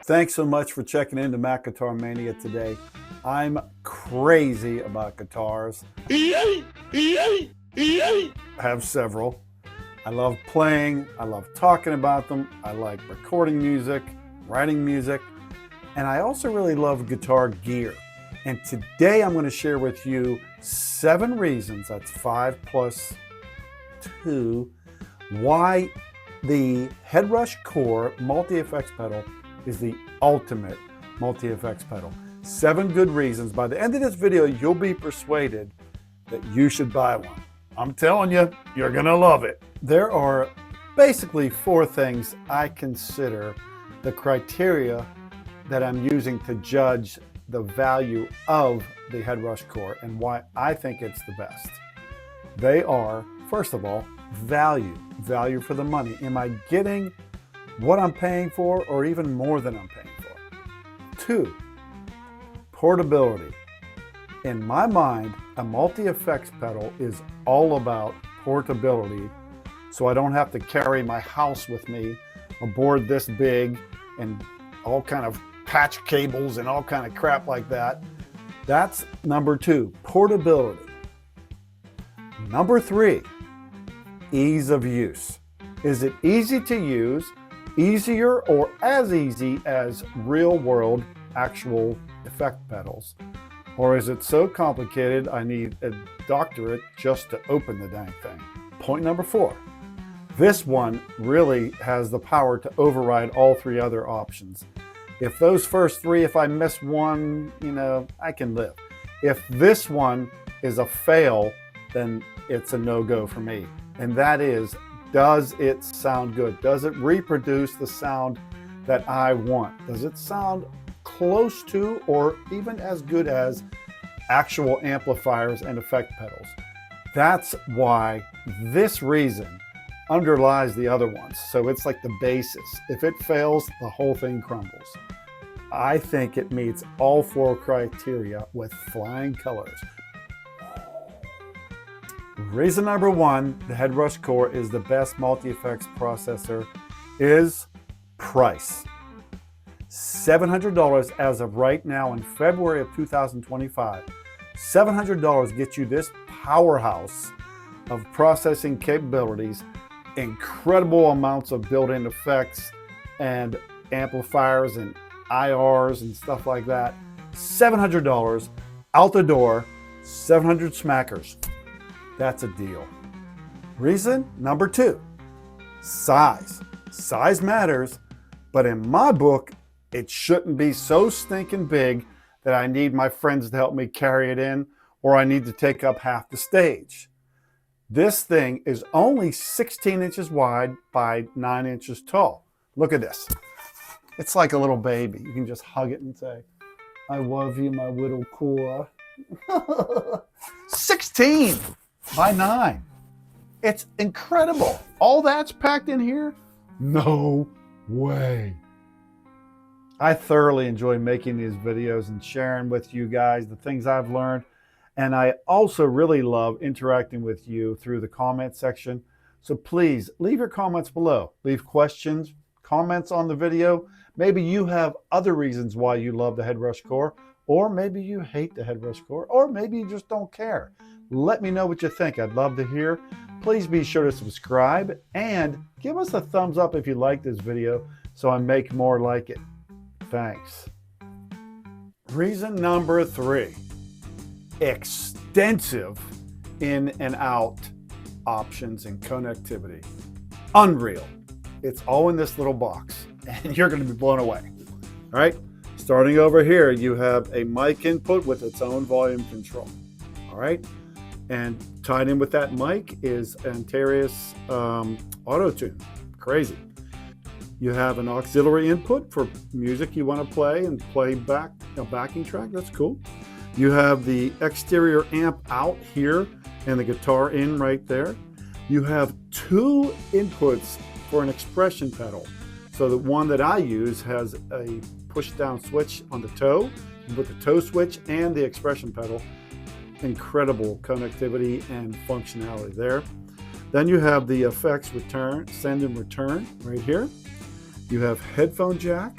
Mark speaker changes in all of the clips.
Speaker 1: Thanks so much for checking into Mac Guitar Mania today. I'm crazy about guitars. I have several. I love playing, I love talking about them, I like recording music, writing music, and I also really love guitar gear. And today I'm going to share with you 7 reasons, that's 5 plus 2, why the Headrush Core multi-effects pedal is the ultimate multi-effects pedal. 7 good reasons. By the end of this video, you'll be persuaded that you should buy one. I'm telling you, you're gonna love it. There are basically 4 things I consider the criteria that I'm using to judge the value of the Headrush Core and why I think it's the best. They are, first of all, value for the money. Am I getting what I'm paying for or even more than I'm paying for? 2, portability. In my mind, a multi-effects pedal is all about portability, so I don't have to carry my house with me, a board this big and all kind of patch cables and all kind of crap like that. That's number 2, portability. Number 3, ease of use. Is it easy to use, easier or as easy as real world actual effect pedals? Or is it so complicated I need a doctorate just to open the dang thing? Point number 4, this one really has the power to override all 3 other options. If those first 3, if I miss one, I can live. If this one is a fail, then it's a no-go for me. And that is, does it sound good? Does it reproduce the sound that I want? Does it sound close to or even as good as actual amplifiers and effect pedals? That's why this reason underlies the other ones. So it's like the basis. If it fails, the whole thing crumbles. I think it meets all 4 criteria with flying colors. Reason number 1, the Headrush Core is the best multi-effects processor is price. $700 as of right now in February of 2025. $700 gets you this powerhouse of processing capabilities, incredible amounts of built-in effects and amplifiers and IRs and stuff like that. $700 out the door, 700 smackers. That's a deal. Reason number 2, size. Size matters, but in my book, it shouldn't be so stinking big that I need my friends to help me carry it in, or I need to take up half the stage. This thing is only 16 inches wide by 9 inches tall. Look at this. It's like a little baby. You can just hug it and say, I love you, my little core. 16 by 9. It's incredible. All that's packed in here? No way. I thoroughly enjoy making these videos and sharing with you guys the things I've learned. And I also really love interacting with you through the comment section. So please leave your comments below. Leave questions, comments on the video. Maybe you have other reasons why you love the Headrush Core, or maybe you hate the Headrush Core, or maybe you just don't care. Let me know what you think. I'd love to hear. Please be sure to subscribe and give us a thumbs up if you like this video so I make more like it. Thanks. Reason number 3, extensive in and out options and connectivity. Unreal. It's all in this little box and you're going to be blown away. All right, starting over here, you have a mic input with its own volume control. All right, and tied in with that mic is Antares Auto Tune. Crazy. You have an auxiliary input for music you want to play and play back a backing track. That's cool. You have the exterior amp out here and the guitar in right there. You have 2 inputs for an expression pedal. So the one that I use has a push down switch on the toe with the toe switch and the expression pedal. Incredible connectivity and functionality there. Then you have the effects return, send and return right here. You have headphone jack,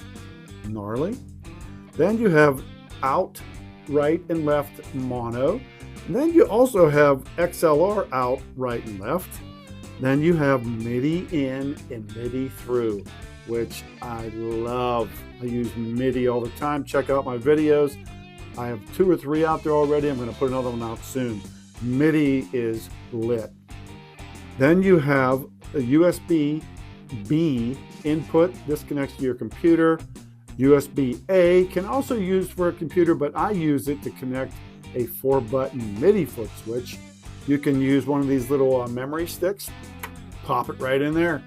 Speaker 1: gnarly. Then you have out, right, and left mono. And then you also have XLR out, right, and left. Then you have MIDI in and MIDI through, which I love. I use MIDI all the time. Check out my videos. I have 2 or 3 out there already. I'm going to put another one out soon. MIDI is lit. Then you have a USB-B input. This connects to your computer. USB-A can also be used for a computer, but I use it to connect a 4-button MIDI foot switch. You can use one of these little memory sticks, pop it right in there.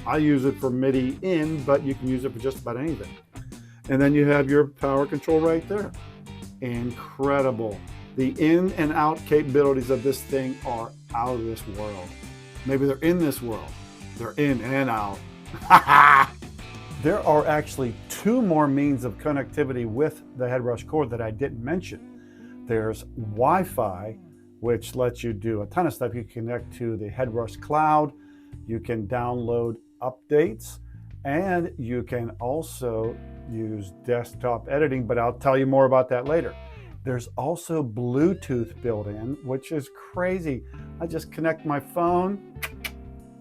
Speaker 1: I use it for MIDI in, but you can use it for just about anything. And then you have your power control right there. Incredible. The in and out capabilities of this thing are out of this world. Maybe they're in this world. They're in and out. There are actually 2 more means of connectivity with the Headrush Core that I didn't mention. There's Wi-Fi, which lets you do a ton of stuff. You can connect to the Headrush cloud. You can download updates, and you can also use desktop editing, but I'll tell you more about that later. There's also Bluetooth built in, which is crazy. I just connect my phone,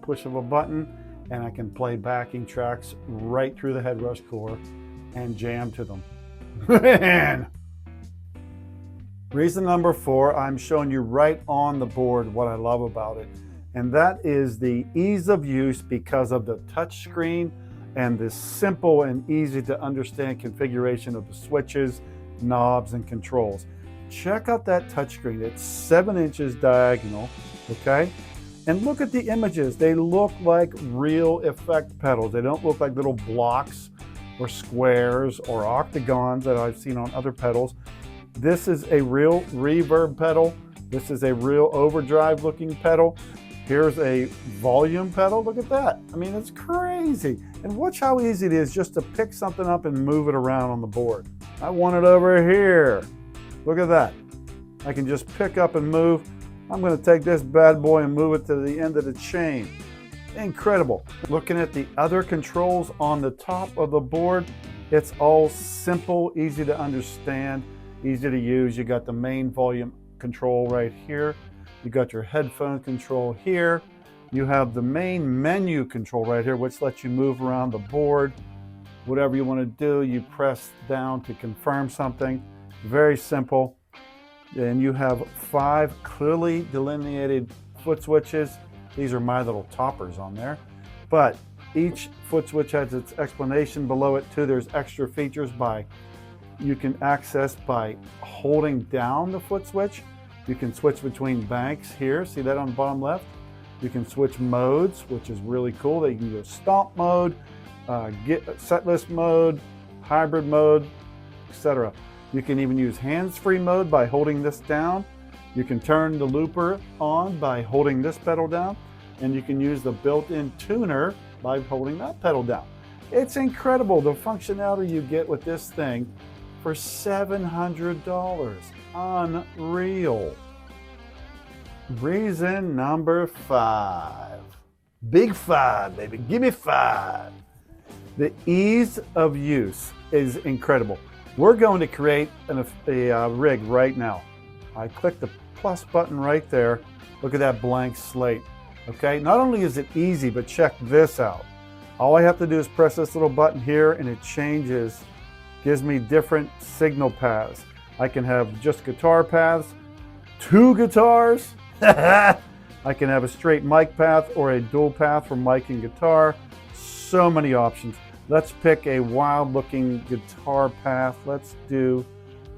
Speaker 1: push of a button, and I can play backing tracks right through the Headrush Core and jam to them. Man! Reason number 4, I'm showing you right on the board what I love about it, and that is the ease of use because of the touch screen and the simple and easy to understand configuration of the switches, knobs, and controls. Check out that touchscreen. It's 7 inches diagonal, okay? And look at the images. They look like real effect pedals. They don't look like little blocks or squares or octagons that I've seen on other pedals. This is a real reverb pedal. This is a real overdrive looking pedal. Here's a volume pedal. Look at that. I mean, it's crazy. And watch how easy it is just to pick something up and move it around on the board. I want it over here. Look at that. I can just pick up and move. I'm going to take this bad boy and move it to the end of the chain. Incredible. Looking at the other controls on the top of the board, it's all simple, easy to understand, easy to use. You got the main volume control right here. You got your headphone control here. You have the main menu control right here, which lets you move around the board. Whatever you want to do, you press down to confirm something. Very simple. Then you have 5 clearly delineated foot switches. These are my little toppers on there. But each foot switch has its explanation below it too. There's extra features you can access by holding down the foot switch. You can switch between banks here. See that on the bottom left? You can switch modes, which is really cool. That you can go stomp mode, set list mode, hybrid mode, etc. You can even use hands-free mode by holding this down. You can turn the looper on by holding this pedal down, and you can use the built-in tuner by holding that pedal down. It's incredible the functionality you get with this thing for $700. Unreal. Reason number 5. Big 5, baby. Give me 5. The ease of use is incredible. We're going to create a rig right now. I click the plus button right there. Look at that blank slate. Okay, not only is it easy, but check this out. All I have to do is press this little button here and it changes, gives me different signal paths. I can have just guitar paths, 2 guitars. I can have a straight mic path or a dual path for mic and guitar. So many options. Let's pick a wild looking guitar path. Let's do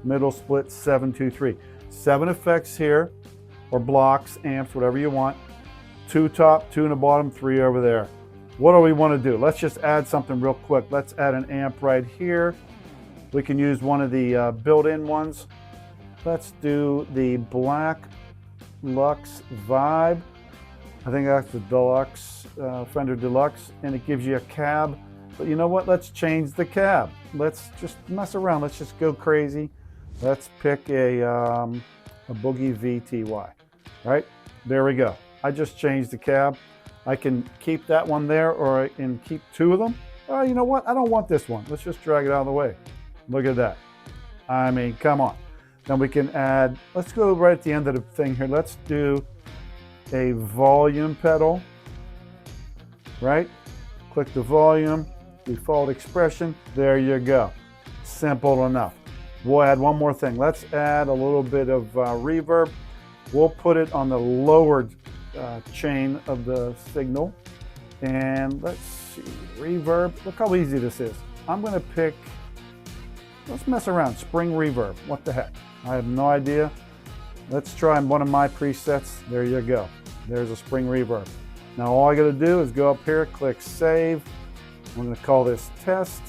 Speaker 1: middle split 7-2-3. 7 effects here, or blocks, amps, whatever you want. 2 top, 2 in the bottom, 3 over there. What do we want to do? Let's just add something real quick. Let's add an amp right here. We can use one of the built-in ones. Let's do the Black Lux Vibe. I think that's the Deluxe, Fender Deluxe, and it gives you a cab. But you know what? Let's change the cab. Let's just mess around. Let's just go crazy. Let's pick a Boogie VTY. All right, there we go. I just changed the cab. I can keep that one there, or I can keep 2 of them. Oh, you know what? I don't want this one. Let's just drag it out of the way. Look at that. I mean, come on. Then we can add, let's go right at the end of the thing here. Let's do a volume pedal, right? Click the volume, default expression. There you go. Simple enough. We'll add one more thing. Let's add a little bit of reverb. We'll put it on the lowered chain of the signal. And let's see, reverb. Look how easy this is. I'm going to pick, let's mess around, spring reverb. What the heck? I have no idea. Let's try one of my presets. There you go. There's a spring reverb. Now all I got to do is go up here, click save. I'm going to call this test,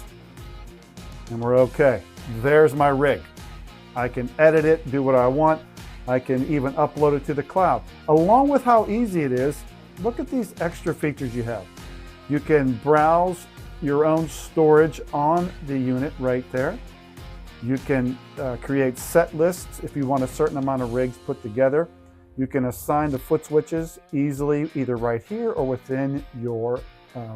Speaker 1: and we're okay. There's my rig. I can edit it, do what I want. I can even upload it to the cloud. Along with how easy it is, look at these extra features you have. You can browse your own storage on the unit right there. You can create set lists if you want a certain amount of rigs put together. You can assign the foot switches easily either right here or within your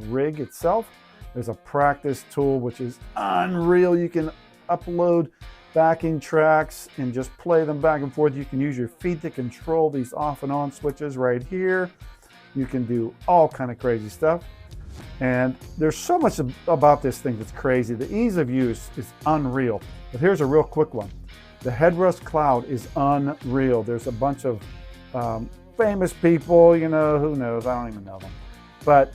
Speaker 1: rig itself. There's a practice tool which is unreal. You can upload backing tracks and just play them back and forth. You can use your feet to control these off and on switches right here. You can do all kind of crazy stuff. And there's so much about this thing that's crazy. The ease of use is unreal. But here's a real quick one. The Headrush Cloud is unreal. There's a bunch of famous people, you know, who knows? I don't even know them. But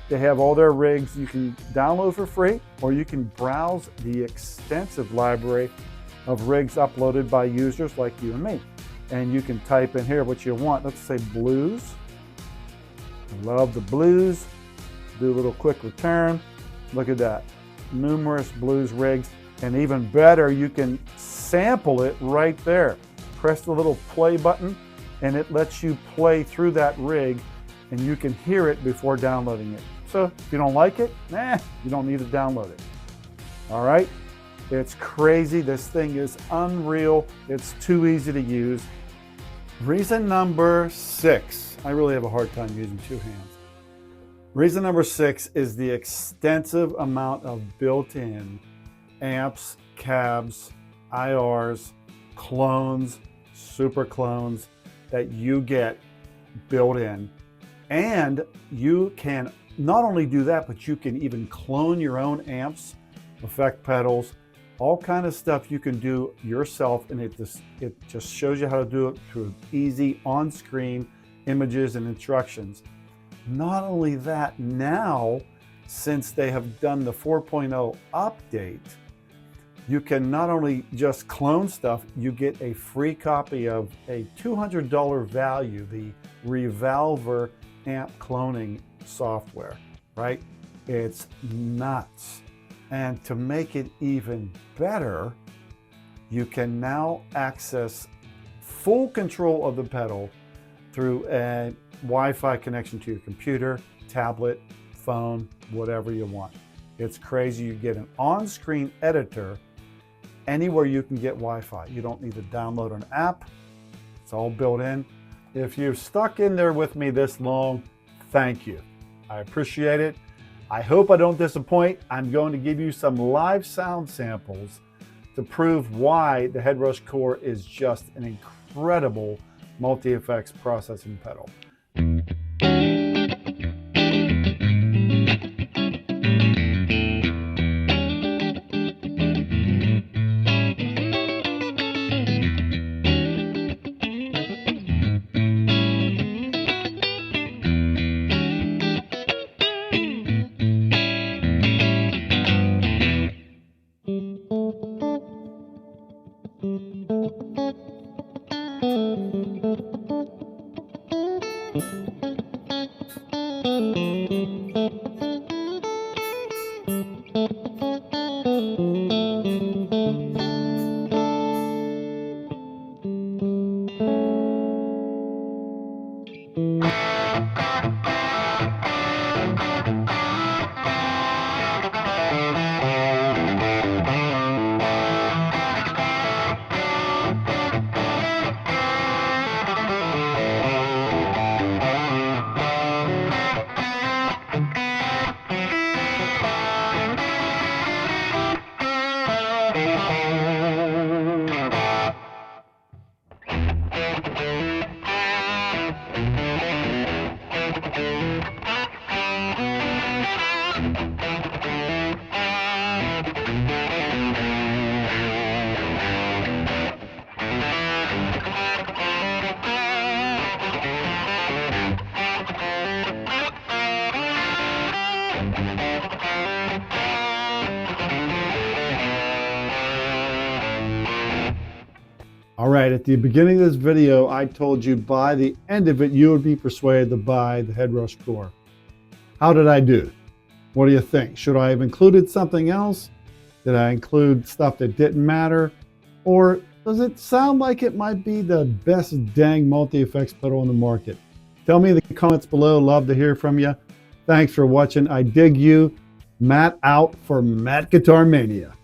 Speaker 1: they have all their rigs you can download for free, or you can browse the extensive library of rigs uploaded by users like you and me. And you can type in here what you want. Let's say blues. I love the blues. Do a little quick return. Look at that. Numerous blues rigs. And even better, you can sample it right there. Press the little play button and it lets you play through that rig and you can hear it before downloading it. So if you don't like it, you don't need to download it. All right, it's crazy. This thing is unreal. It's too easy to use. Reason number 6, I really have a hard time using two hands. Reason number 6 is the extensive amount of built-in amps, cabs, IRs, clones, super clones that you get built in. And you can not only do that, but you can even clone your own amps, effect pedals, all kind of stuff you can do yourself. And it just shows you how to do it through easy on-screen images and instructions. Not only that, now, since they have done the 4.0 update, you can not only just clone stuff, you get a free copy of a $200 value, the Revolver amp cloning software, right? It's nuts. And to make it even better, you can now access full control of the pedal through a Wi-Fi connection to your computer, tablet, phone, whatever you want. It's crazy. You get an on-screen editor anywhere you can get Wi-Fi. You don't need to download an app. It's all built in. If you've stuck in there with me this long, thank you. I appreciate it. I hope I don't disappoint. I'm going to give you some live sound samples to prove why the Headrush Core is just an incredible multi-effects processing pedal. All right, at the beginning of this video, I told you by the end of it, you would be persuaded to buy the Headrush Core. How did I do? What do you think? Should I have included something else? Did I include stuff that didn't matter? Or does it sound like it might be the best dang multi-effects pedal on the market? Tell me in the comments below. Love to hear from you. Thanks for watching. I dig you. Matt out for Matt Guitar Mania.